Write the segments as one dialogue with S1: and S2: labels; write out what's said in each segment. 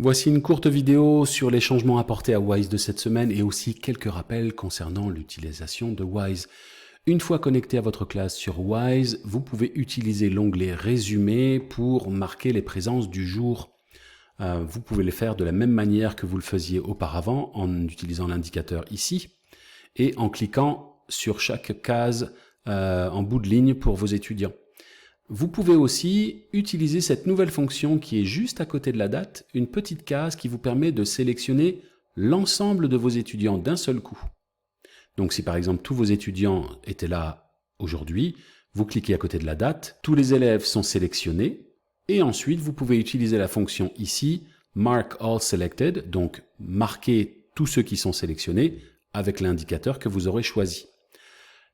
S1: Voici une courte vidéo sur les changements apportés à Wise de cette semaine et aussi quelques rappels concernant l'utilisation de Wise. Une fois connecté à votre classe sur Wise, vous pouvez utiliser l'onglet Résumé pour marquer les présences du jour. Vous pouvez le faire de la même manière que vous le faisiez auparavant en utilisant l'indicateur ici et en cliquant sur chaque case en bout de ligne pour vos étudiants. Vous pouvez aussi utiliser cette nouvelle fonction qui est juste à côté de la date, une petite case qui vous permet de sélectionner l'ensemble de vos étudiants d'un seul coup. Donc si par exemple tous vos étudiants étaient là aujourd'hui, vous cliquez à côté de la date, tous les élèves sont sélectionnés et ensuite vous pouvez utiliser la fonction ici, Mark All Selected, donc marquer tous ceux qui sont sélectionnés avec l'indicateur que vous aurez choisi.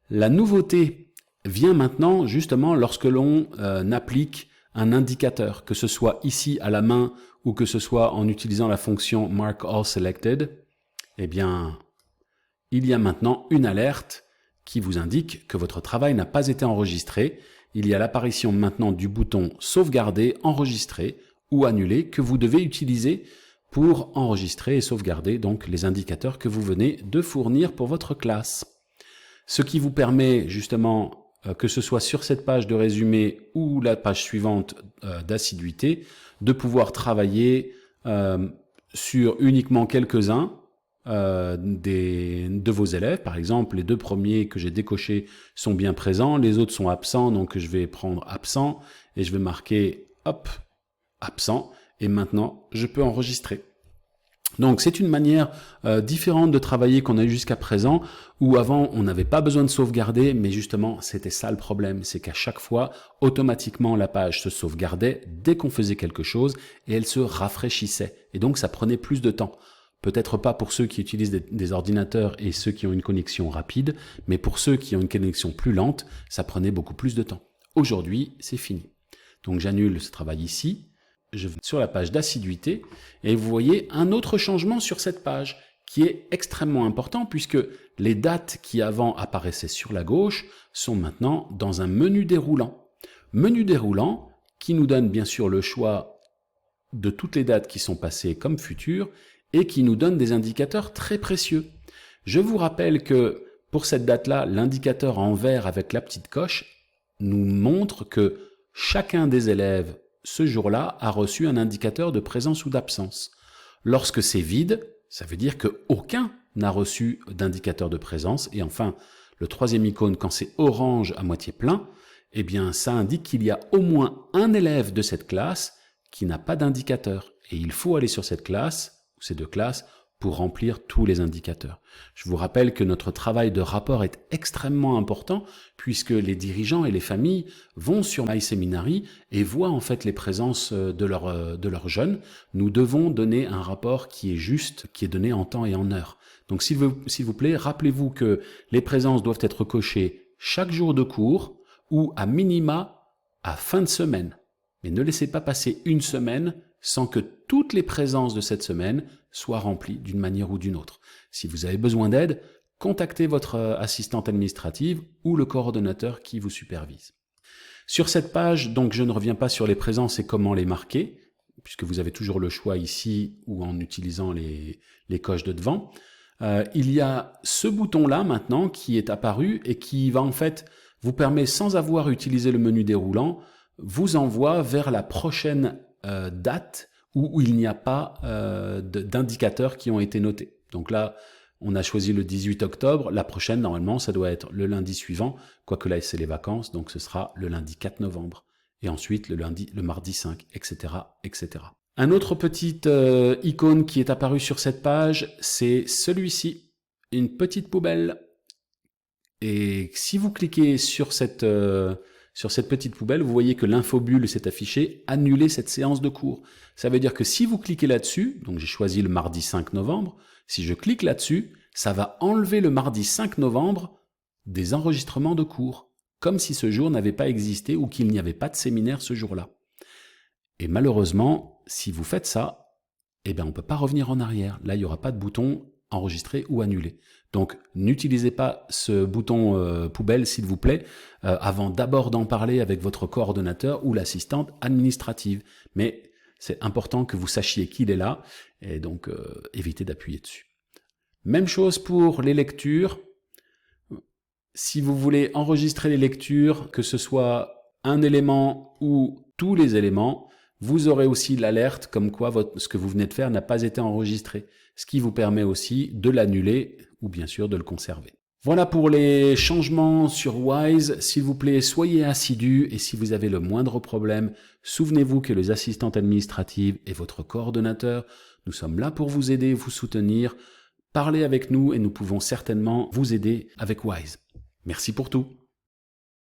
S1: La nouveauté vient maintenant justement lorsque l'on applique un indicateur, que ce soit ici à la main ou que ce soit en utilisant la fonction Mark All Selected. Eh bien, il y a maintenant une alerte qui vous indique que votre travail n'a pas été enregistré. Il y a l'apparition maintenant du bouton sauvegarder, enregistrer ou annuler que vous devez utiliser pour enregistrer et sauvegarder donc les indicateurs que vous venez de fournir pour votre classe. Ce qui vous permet justement, que ce soit sur cette page de résumé ou la page suivante d'assiduité, de pouvoir travailler sur uniquement quelques-uns de vos élèves. Par exemple, les deux premiers que j'ai décochés sont bien présents, les autres sont absents, donc je vais prendre absent et je vais marquer hop, absent, et maintenant je peux enregistrer. Donc c'est une manière différente de travailler qu'on a eu jusqu'à présent, où avant on n'avait pas besoin de sauvegarder, mais justement c'était ça le problème, c'est qu'à chaque fois, automatiquement la page se sauvegardait dès qu'on faisait quelque chose, et elle se rafraîchissait, et donc ça prenait plus de temps. Peut-être pas pour ceux qui utilisent des ordinateurs et ceux qui ont une connexion rapide, mais pour ceux qui ont une connexion plus lente, ça prenait beaucoup plus de temps. Aujourd'hui, c'est fini. Donc j'annule ce travail ici, je vais sur la page d'assiduité et vous voyez un autre changement sur cette page qui est extrêmement important puisque les dates qui avant apparaissaient sur la gauche sont maintenant dans un menu déroulant. Menu déroulant qui nous donne bien sûr le choix de toutes les dates qui sont passées comme futures et qui nous donne des indicateurs très précieux. Je vous rappelle que pour cette date-là, l'indicateur en vert avec la petite coche nous montre que chacun des élèves ce jour-là a reçu un indicateur de présence ou d'absence. Lorsque c'est vide, ça veut dire qu'aucun n'a reçu d'indicateur de présence. Et enfin, le troisième icône, quand c'est orange à moitié plein, eh bien, ça indique qu'il y a au moins un élève de cette classe qui n'a pas d'indicateur. Et il faut aller sur cette classe, ou ces deux classes, pour remplir tous les indicateurs. Je vous rappelle que notre travail de rapport est extrêmement important puisque les dirigeants et les familles vont sur MySeminary et voient en fait les présences de leurs jeunes. Nous devons donner un rapport qui est juste, qui est donné en temps et en heure. Donc s'il vous plaît, rappelez-vous que les présences doivent être cochées chaque jour de cours ou à minima à fin de semaine. Mais ne laissez pas passer une semaine sans que toutes les présences de cette semaine soient remplies d'une manière ou d'une autre. Si vous avez besoin d'aide, contactez votre assistante administrative ou le coordonnateur qui vous supervise. Sur cette page, donc je ne reviens pas sur les présences et comment les marquer, puisque vous avez toujours le choix ici ou en utilisant les coches de devant. Il y a ce bouton-là maintenant qui est apparu et qui va en fait vous permettre, sans avoir utilisé le menu déroulant, vous envoie vers la prochaine date où il n'y a pas d'indicateurs qui ont été notés. Donc là, on a choisi le 18 octobre. La prochaine, normalement, ça doit être le lundi suivant, quoique là, c'est les vacances, donc ce sera le lundi 4 novembre. Et ensuite, le mardi 5, etc., etc. Un autre petit icône qui est apparu sur cette page, c'est celui-ci, une petite poubelle. Et si vous cliquez sur cette petite poubelle, vous voyez que l'infobulle s'est affichée, annuler cette séance de cours. Ça veut dire que si vous cliquez là-dessus, donc j'ai choisi le mardi 5 novembre, si je clique là-dessus, ça va enlever le mardi 5 novembre des enregistrements de cours, comme si ce jour n'avait pas existé ou qu'il n'y avait pas de séminaire ce jour-là. Et malheureusement, si vous faites ça, eh bien on ne peut pas revenir en arrière. Là, il n'y aura pas de bouton enregistrer ou annuler. Donc n'utilisez pas ce bouton poubelle s'il vous plaît avant d'abord d'en parler avec votre coordonnateur ou l'assistante administrative. Mais C'est important que vous sachiez qu'il est là et donc évitez d'appuyer dessus. Même chose pour les lectures. Si vous voulez enregistrer les lectures, que ce soit un élément ou tous les éléments, vous aurez aussi l'alerte comme quoi ce que vous venez de faire n'a pas été enregistré, ce qui vous permet aussi de l'annuler ou bien sûr de le conserver. Voilà pour les changements sur Wise. S'il vous plaît, soyez assidus et si vous avez le moindre problème, souvenez-vous que les assistantes administratives est votre coordonnateur. Nous sommes là pour vous aider, vous soutenir. Parlez avec nous et nous pouvons certainement vous aider avec Wise. Merci pour tout.